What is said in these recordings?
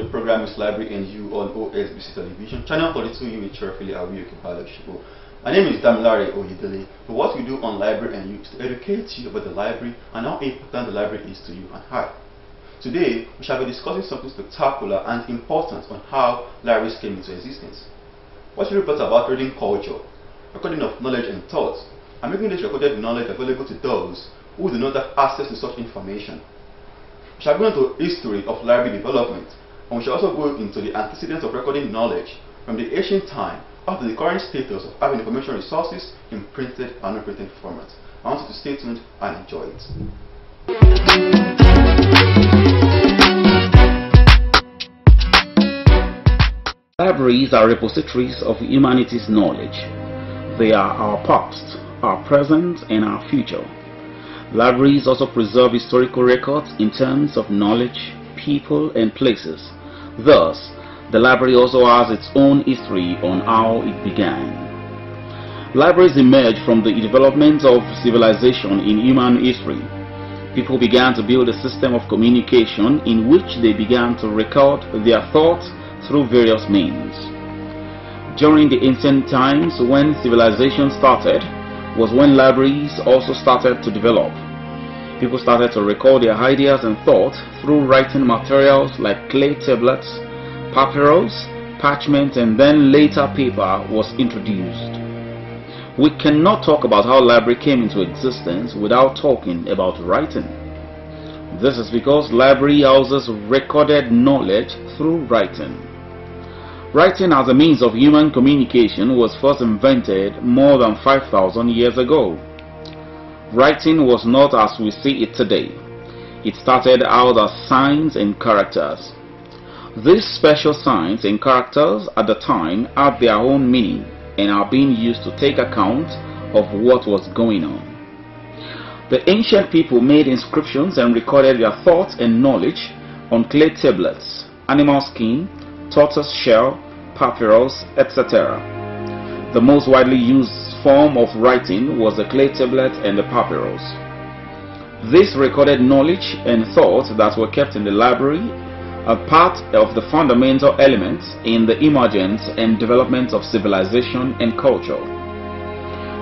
the program is Library and You on OSBC Television, Channel 42 with Cherfili Awiyuki Show. My name is Damilare Oyedele. But what we do on Library and You is to educate you about the library and how important the library is to you and I. Today, we shall be discussing something spectacular and important on how libraries came into existence. What should be brought about reading culture, recording of knowledge and thoughts, and making this recorded knowledge available to those who do not have access to such information. We shall go into history of library development, and we shall also go into the antecedents of recording knowledge from the ancient time up to the current status of having information resources in printed and unprinted formats. I want you to stay tuned and enjoy it. Libraries are repositories of humanity's knowledge. They are our past, our present, and our future. Libraries also preserve historical records in terms of knowledge, people, and places. Thus, the library also has its own history on how it began. Libraries emerged from the development of civilization in human history. People began to build a system of communication in which they began to record their thoughts through various means. During the ancient times, when civilization started, was when libraries also started to develop. People started to record their ideas and thoughts through writing materials like clay tablets, papyrus, parchment, and then later paper was introduced. We cannot talk about how library came into existence without talking about writing. This is because library houses recorded knowledge through writing. Writing as a means of human communication was first invented more than 5,000 years ago. Writing was not as we see it today. It started out as signs and characters. These special signs and characters at the time had their own meaning and are being used to take account of what was going on. The ancient people made inscriptions and recorded their thoughts and knowledge on clay tablets, animal skin, tortoise shell, papyrus, etc. The most widely used form of writing was the clay tablet and the papyrus. This recorded knowledge and thoughts that were kept in the library are part of the fundamental elements in the emergence and development of civilization and culture.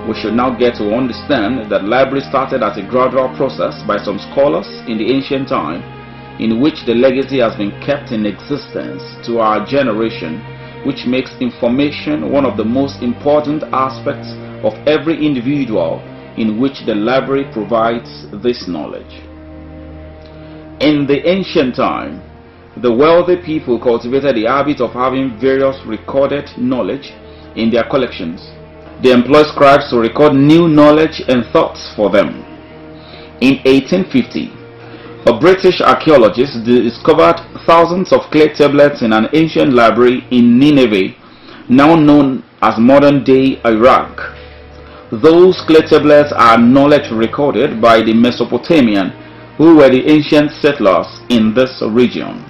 We should now get to understand that library started as a gradual process by some scholars in the ancient time, in which the legacy has been kept in existence to our generation, which makes information one of the most important aspects of every individual, in which the library provides this knowledge. In the ancient time, the wealthy people cultivated the habit of having various recorded knowledge in their collections. They employed scribes to record new knowledge and thoughts for them. In 1850, a British archaeologist discovered thousands of clay tablets in an ancient library in Nineveh, now known as modern-day Iraq. Those clay tablets are knowledge recorded by the Mesopotamian, who were the ancient settlers in this region.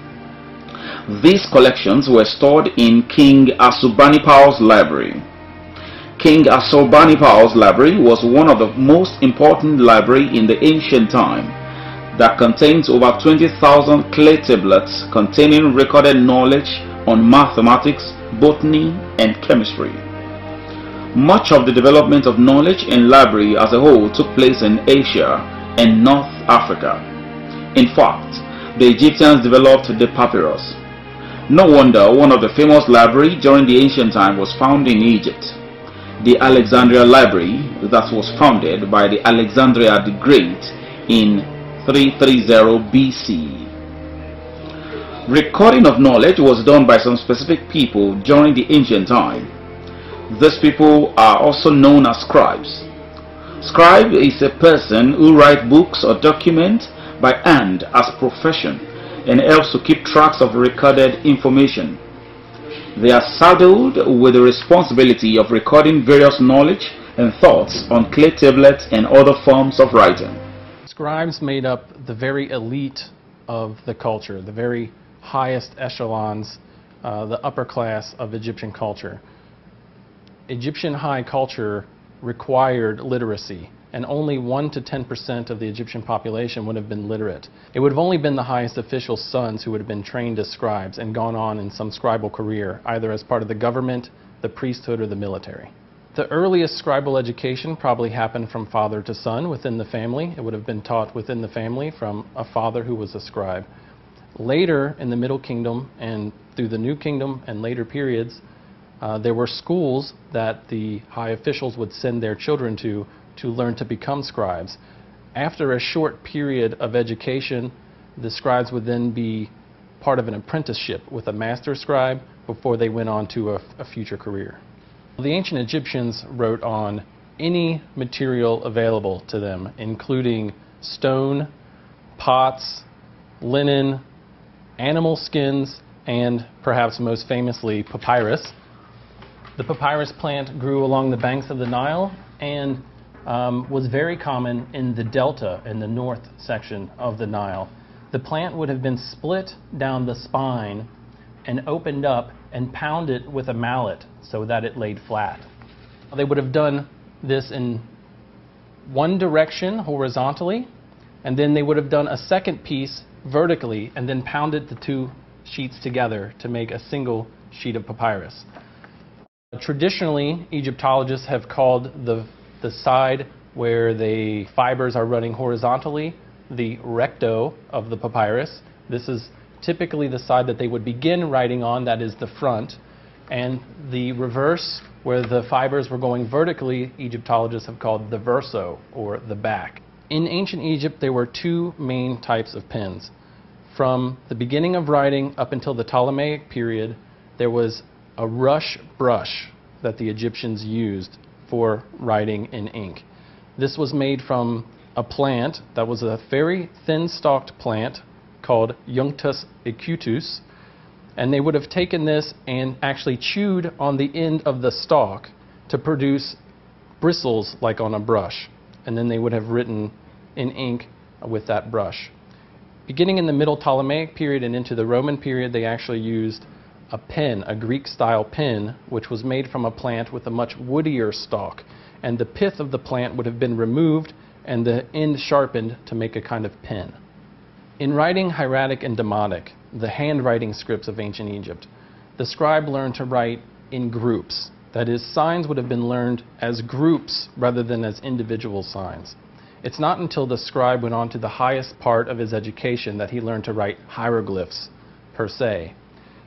These collections were stored in King Ashurbanipal's library. King Ashurbanipal's library was one of the most important libraries in the ancient time, that contains over 20,000 clay tablets containing recorded knowledge on mathematics, botany, and chemistry. Much of the development of knowledge in library as a whole took place in Asia and North Africa. In fact, the Egyptians developed the papyrus. No wonder one of the famous libraries during the ancient time was found in Egypt, the Alexandria Library, that was founded by the Alexandria the Great in 330 BC. Recording of knowledge was done by some specific people during the ancient time. These people are also known as scribes. Scribe is a person who writes books or documents by hand as profession and helps to keep tracks of recorded information. They are saddled with the responsibility of recording various knowledge and thoughts on clay tablets and other forms of writing. Scribes made up the very elite of the culture, the very highest echelons, the upper class of Egyptian culture. Egyptian high culture required literacy. and only 1 to 10% of the Egyptian population would have been literate. It would have only been the highest officials' sons who would have been trained as scribes and gone on in some scribal career, either as part of the government, the priesthood, or the military. The earliest scribal education probably happened from father to son within the family. It would have been taught within the family from a father who was a scribe. Later, in the Middle Kingdom and through the New Kingdom and later periods, there were schools that the high officials would send their children to learn to become scribes. After a short period of education, the scribes would then be part of an apprenticeship with a master scribe before they went on to a future career. The ancient Egyptians wrote on any material available to them, including stone, pots, linen, animal skins, and perhaps most famously papyrus. The papyrus plant grew along the banks of the Nile and was very common in the delta, in the north section of the Nile. The plant would have been split down the spine and opened up and pounded with a mallet so that it laid flat. They would have done this in one direction horizontally, and then they would have done a second piece vertically and then pounded the two sheets together to make a single sheet of papyrus. Traditionally, Egyptologists have called the side where the fibers are running horizontally the recto of the papyrus. This is typically the side that they would begin writing on, that is the front, and the reverse, where the fibers were going vertically, Egyptologists have called the verso, or the back. In ancient Egypt, there were two main types of pens. From the beginning of writing up until the Ptolemaic period, there was a rush brush that the Egyptians used for writing in ink. This was made from a plant that was a very thin-stalked plant called Junctus acutus, and they would have taken this and actually chewed on the end of the stalk to produce bristles like on a brush, and then they would have written in ink with that brush. Beginning in the Middle Ptolemaic period and into the Roman period, they actually used a pen, a Greek-style pen, which was made from a plant with a much woodier stalk, and the pith of the plant would have been removed and the end sharpened to make a kind of pen. In writing hieratic and demotic, the handwriting scripts of ancient Egypt, the scribe learned to write in groups. That is, signs would have been learned as groups rather than as individual signs. It's not until the scribe went on to the highest part of his education that he learned to write hieroglyphs per se.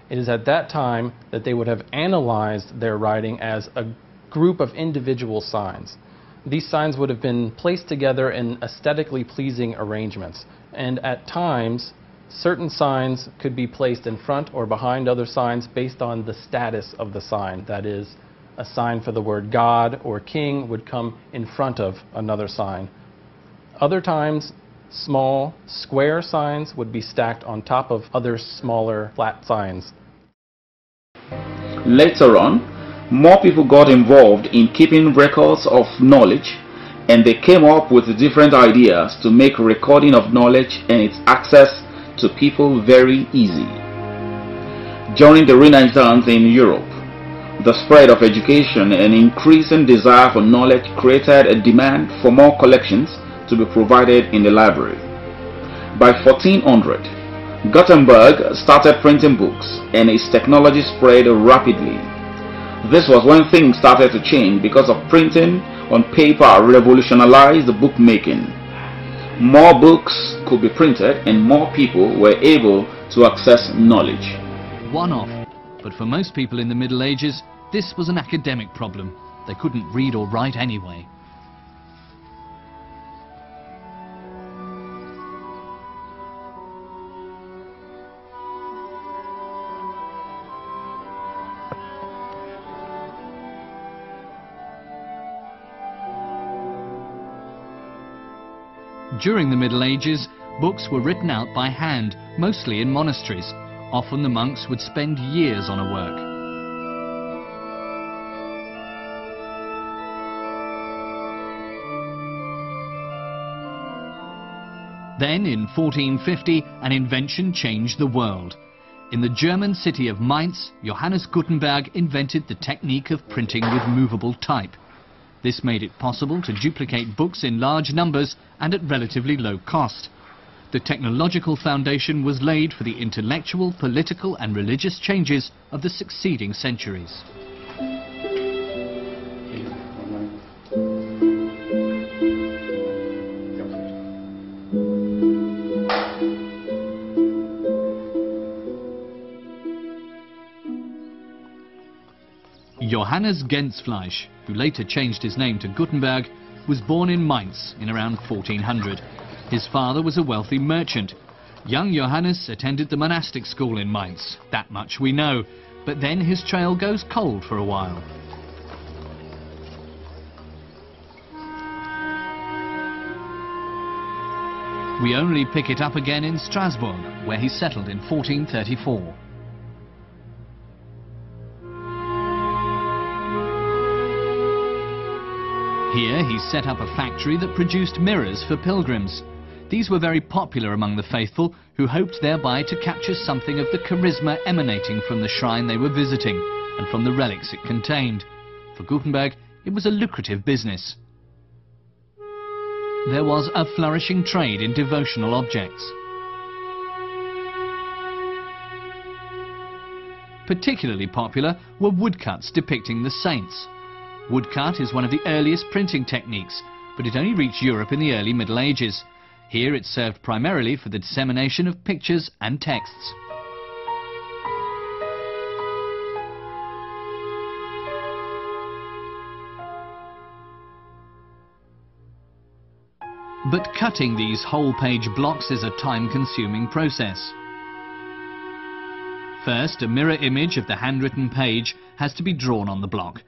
It is at that time that they would have analyzed their writing as a group of individual signs. These signs would have been placed together in aesthetically pleasing arrangements, and at times certain signs could be placed in front or behind other signs based on the status of the sign. That is, a sign for the word God or king would come in front of another sign. Other times, small square signs would be stacked on top of other smaller flat signs. Later on, more people got involved in keeping records of knowledge, and they came up with different ideas to make recording of knowledge and its access to people very easy. During the Renaissance in Europe, the spread of education and increasing desire for knowledge created a demand for more collections to be provided in the library. By 1400, Gutenberg started printing books, and his technology spread rapidly. This was when things started to change because of printing on paper revolutionized bookmaking. More books could be printed and more people were able to access knowledge. One-off, but for most people in the Middle Ages, this was an academic problem. They couldn't read or write anyway. During the Middle Ages, books were written out by hand, mostly in monasteries. Often the monks would spend years on a work. Then, in 1450, an invention changed the world. In the German city of Mainz, Johannes Gutenberg invented the technique of printing with movable type. This made it possible to duplicate books in large numbers and at relatively low cost. The technological foundation was laid for the intellectual, political and religious changes of the succeeding centuries. Johannes Gutenberg, who later changed his name to Gutenberg, was born in Mainz in around 1400. His father was a wealthy merchant. Young Johannes attended the monastic school in Mainz, that much we know, but then his trail goes cold for a while. We only pick it up again in Strasbourg, where he settled in 1434. Here he set up a factory that produced mirrors for pilgrims. These were very popular among the faithful, who hoped thereby to capture something of the charisma emanating from the shrine they were visiting and from the relics it contained. For Gutenberg, it was a lucrative business. There was a flourishing trade in devotional objects. Particularly popular were woodcuts depicting the saints. Woodcut is one of the earliest printing techniques, but it only reached Europe in the early Middle Ages. Here it served primarily for the dissemination of pictures and texts. But cutting these whole-page blocks is a time-consuming process. First, a mirror image of the handwritten page has to be drawn on the block.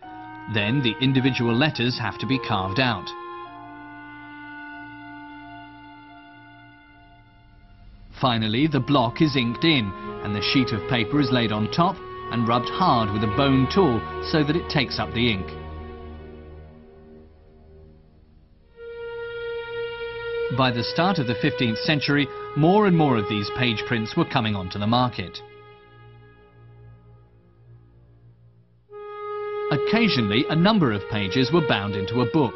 Then the individual letters have to be carved out. Finally, the block is inked in, and the sheet of paper is laid on top and rubbed hard with a bone tool so that it takes up the ink. By the start of the 15th century, more and more of these page prints were coming onto the market. Occasionally, a number of pages were bound into a book.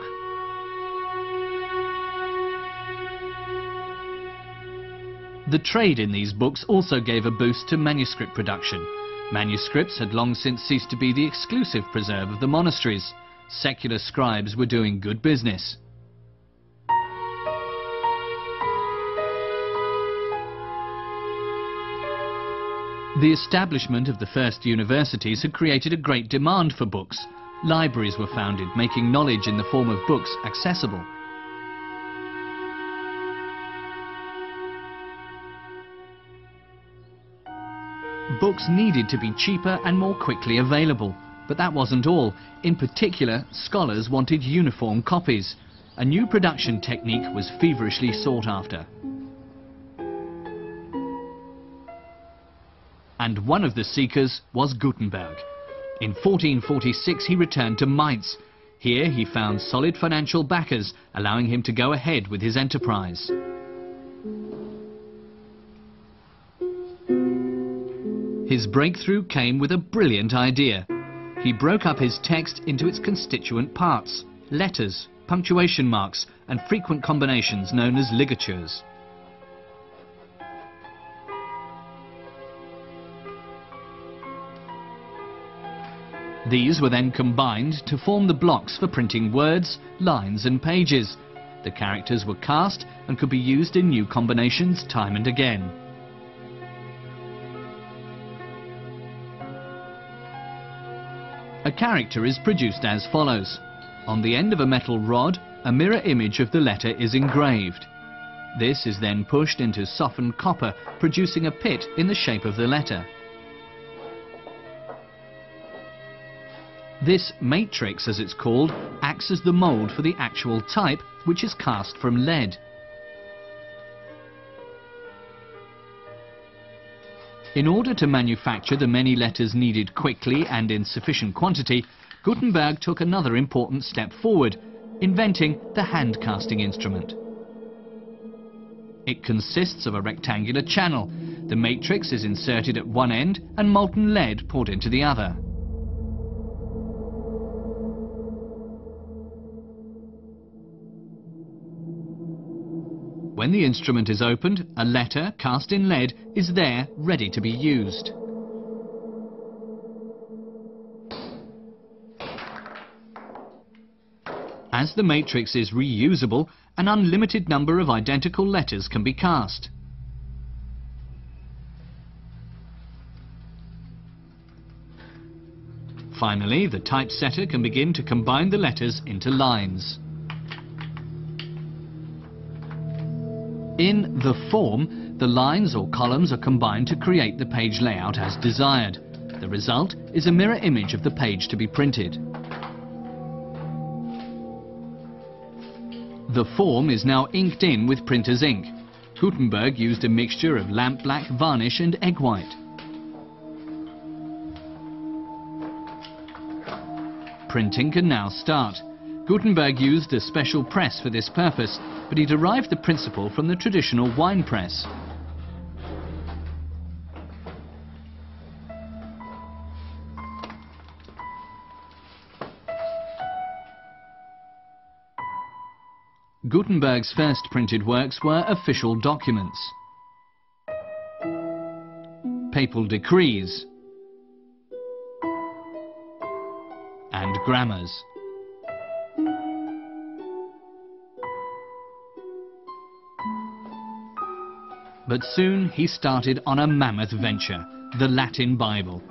The trade in these books also gave a boost to manuscript production. Manuscripts had long since ceased to be the exclusive preserve of the monasteries. Secular scribes were doing good business. The establishment of the first universities had created a great demand for books. Libraries were founded, making knowledge in the form of books accessible. Books needed to be cheaper and more quickly available, but that wasn't all. In particular, scholars wanted uniform copies. A new production technique was feverishly sought after. And one of the seekers was Gutenberg. In 1446 he returned to Mainz. Here he found solid financial backers, allowing him to go ahead with his enterprise. His breakthrough came with a brilliant idea. He broke up his text into its constituent parts: letters, punctuation marks, and frequent combinations known as ligatures. These were then combined to form the blocks for printing words, lines and pages. The characters were cast and could be used in new combinations time and again. A character is produced as follows. On the end of a metal rod, a mirror image of the letter is engraved. This is then pushed into softened copper, producing a pit in the shape of the letter. This matrix, as it's called, acts as the mould for the actual type, which is cast from lead. In order to manufacture the many letters needed quickly and in sufficient quantity, Gutenberg took another important step forward, inventing the hand-casting instrument. It consists of a rectangular channel. The matrix is inserted at one end and molten lead poured into the other. When the instrument is opened, a letter cast in lead is there ready to be used. As the matrix is reusable, an unlimited number of identical letters can be cast. Finally, the typesetter can begin to combine the letters into lines. In the form, the lines or columns are combined to create the page layout as desired. The result is a mirror image of the page to be printed. The form is now inked in with printer's ink. Gutenberg used a mixture of lamp black, varnish and egg white. Printing can now start. Gutenberg used a special press for this purpose, but he derived the principle from the traditional wine press. Gutenberg's first printed works were official documents, papal decrees, and grammars. But soon he started on a mammoth venture, the Latin Bible.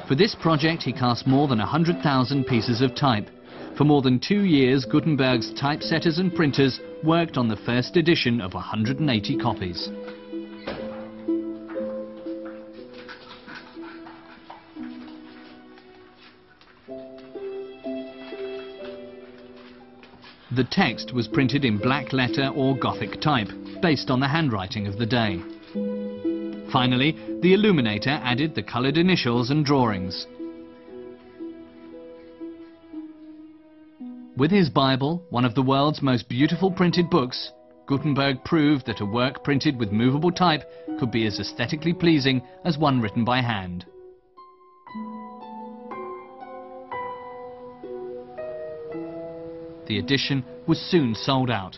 For this project he cast more than 100,000 pieces of type. For more than 2 years, Gutenberg's typesetters and printers worked on the first edition of 180 copies. The text was printed in black letter or Gothic type, based on the handwriting of the day. Finally, the illuminator added the coloured initials and drawings. With his Bible, one of the world's most beautiful printed books, Gutenberg proved that a work printed with movable type could be as aesthetically pleasing as one written by hand. The edition was soon sold out.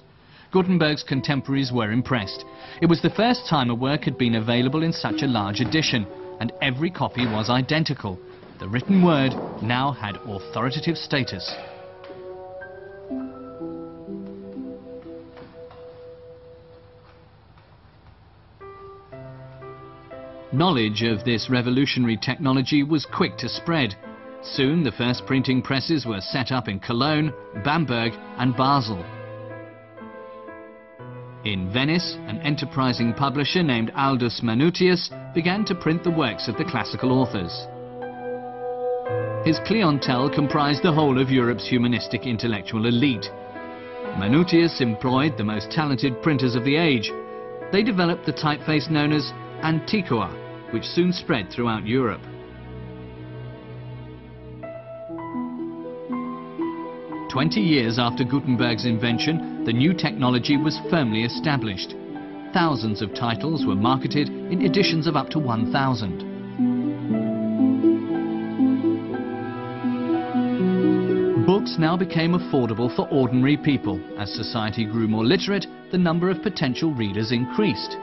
Gutenberg's contemporaries were impressed. It was the first time a work had been available in such a large edition, and every copy was identical. The written word now had authoritative status. Knowledge of this revolutionary technology was quick to spread. Soon the first printing presses were set up in Cologne, Bamberg and Basel. In Venice, an enterprising publisher named Aldus Manutius began to print the works of the classical authors. His clientele comprised the whole of Europe's humanistic intellectual elite. Manutius employed the most talented printers of the age. They developed the typeface known as Antiqua, which soon spread throughout Europe. "20 years after Gutenberg's invention, the new technology was firmly established. Thousands of titles were marketed in editions of up to 1,000. Books now became affordable for ordinary people. As society grew more literate, the number of potential readers increased.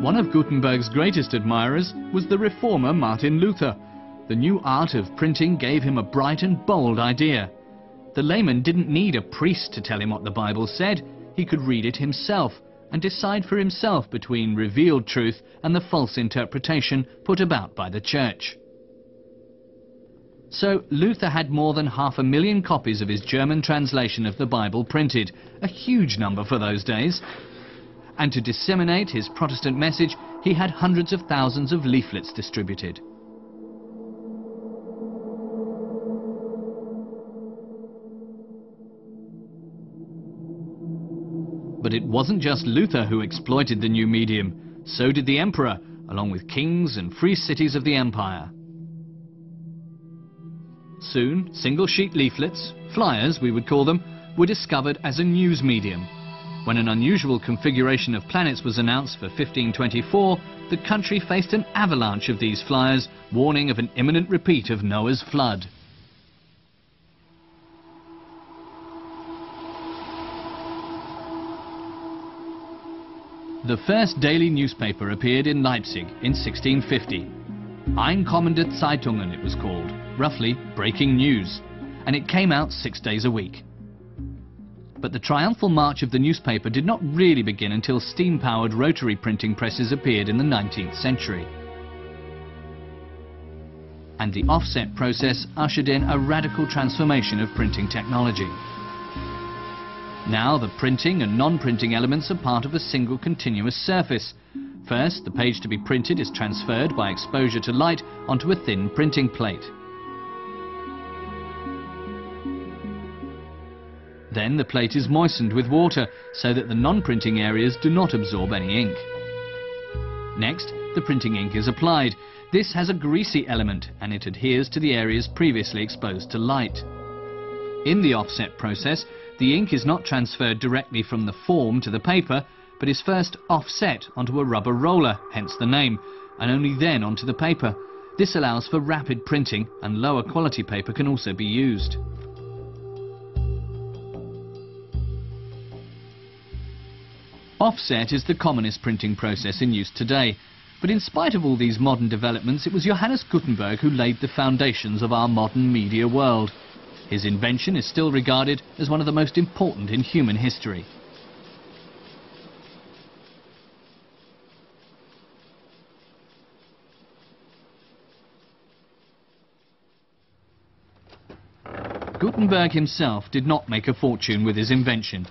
One of Gutenberg's greatest admirers was the reformer Martin Luther. The new art of printing gave him a bright and bold idea. The layman didn't need a priest to tell him what the Bible said. He could read it himself and decide for himself between revealed truth and the false interpretation put about by the church. So Luther had more than 500,000 copies of his German translation of the Bible printed, a huge number for those days. And to disseminate his Protestant message, he had hundreds of thousands of leaflets distributed. But it wasn't just Luther who exploited the new medium. So did the emperor, along with kings and free cities of the empire. Soon, single-sheet leaflets, flyers we would call them, were discovered as a news medium. When an unusual configuration of planets was announced for 1524, the country faced an avalanche of these flyers, warning of an imminent repeat of Noah's flood. The first daily newspaper appeared in Leipzig in 1650. Einkommende Zeitungen it was called, roughly breaking news, and it came out 6 days a week. But the triumphal march of the newspaper did not really begin until steam-powered rotary printing presses appeared in the 19th century. And the offset process ushered in a radical transformation of printing technology. Now the printing and non-printing elements are part of a single continuous surface. First, the page to be printed is transferred by exposure to light onto a thin printing plate. Then the plate is moistened with water so that the non-printing areas do not absorb any ink. Next, the printing ink is applied. This has a greasy element and it adheres to the areas previously exposed to light. In the offset process, the ink is not transferred directly from the form to the paper, but is first offset onto a rubber roller, hence the name, and only then onto the paper. This allows for rapid printing, and lower quality paper can also be used. Offset is the commonest printing process in use today, but in spite of all these modern developments, it was Johannes Gutenberg who laid the foundations of our modern media world. His invention is still regarded as one of the most important in human history. Gutenberg himself did not make a fortune with his invention.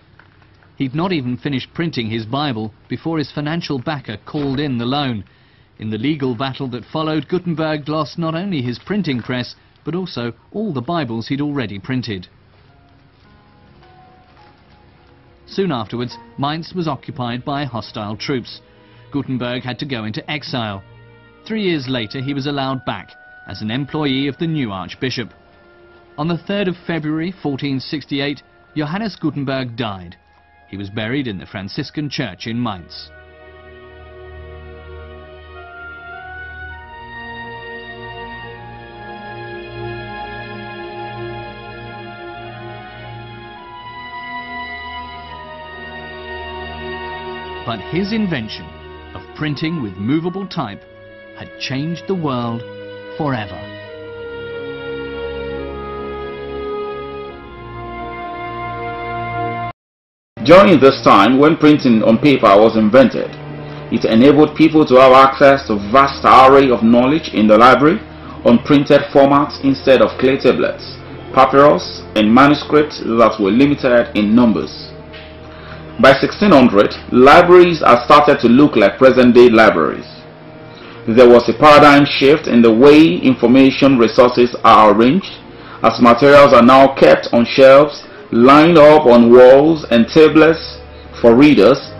He'd not even finished printing his Bible before his financial backer called in the loan. In the legal battle that followed, Gutenberg lost not only his printing press, but also all the Bibles he'd already printed. Soon afterwards, Mainz was occupied by hostile troops. Gutenberg had to go into exile. 3 years later, he was allowed back as an employee of the new archbishop. On the 3rd of February 1468, Johannes Gutenberg died. He was buried in the Franciscan church in Mainz. But his invention of printing with movable type had changed the world forever. During this time, when printing on paper was invented, it enabled people to have access to a vast array of knowledge in the library on printed formats instead of clay tablets, papyrus, and manuscripts that were limited in numbers. By 1600, libraries had started to look like present-day libraries. There was a paradigm shift in the way information resources are arranged, as materials are now kept on shelves, lined up on walls and tablets for readers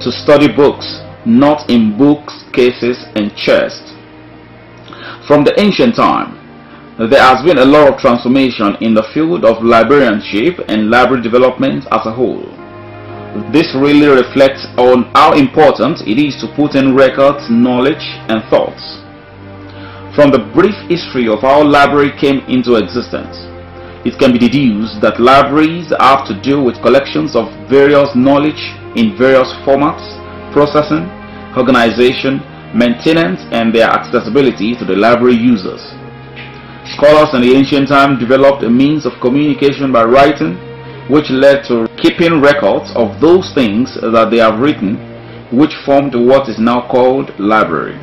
to study books, not in bookcases and chests. From the ancient time, there has been a lot of transformation in the field of librarianship and library development as a whole. This really reflects on how important it is to put in records, knowledge, and thoughts. From the brief history of how library came into existence, it can be deduced that libraries have to do with collections of various knowledge in various formats, processing, organization, maintenance, and their accessibility to the library users. Scholars in the ancient time developed a means of communication by writing, which led to keeping records of those things that they have written, which formed what is now called library.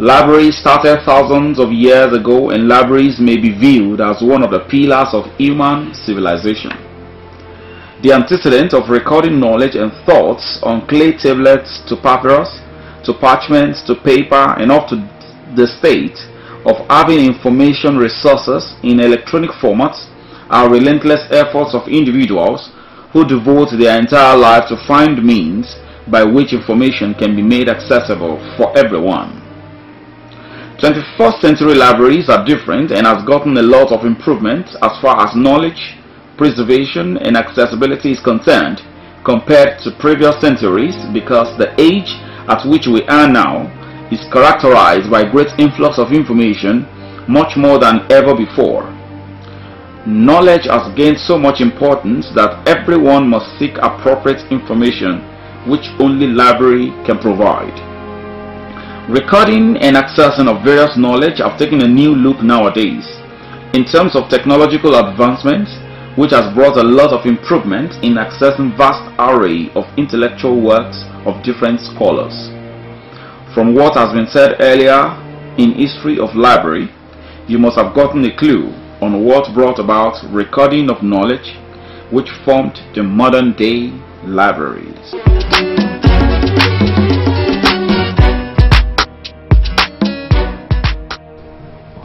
Libraries started thousands of years ago, and libraries may be viewed as one of the pillars of human civilization. The antecedent of recording knowledge and thoughts on clay tablets to papyrus, to parchment, to paper, and up to the state of having information resources in electronic formats are relentless efforts of individuals who devote their entire life to find means by which information can be made accessible for everyone. 21st century libraries are different and has gotten a lot of improvement as far as knowledge, preservation, and accessibility is concerned compared to previous centuries, because the age at which we are now is characterized by great influx of information, much more than ever before. Knowledge has gained so much importance that everyone must seek appropriate information which only library can provide. Recording and accessing of various knowledge have taken a new look nowadays in terms of technological advancements, which has brought a lot of improvement in accessing vast array of intellectual works of different scholars. From what has been said earlier in history of library, you must have gotten a clue on what brought about recording of knowledge, which formed the modern day libraries.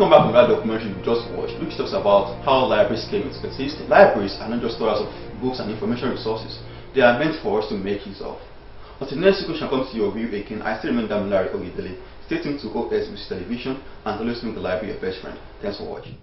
Welcome back to that documentary you just watched, which talks about how libraries came into existence. Libraries are not just storage of books and information resources. They are meant for us to make use of. Until next week, we shall come to your view again. I still remain Damilare Oyedele. Stay tuned to OSBC Television and always make the library your best friend. Thanks for watching.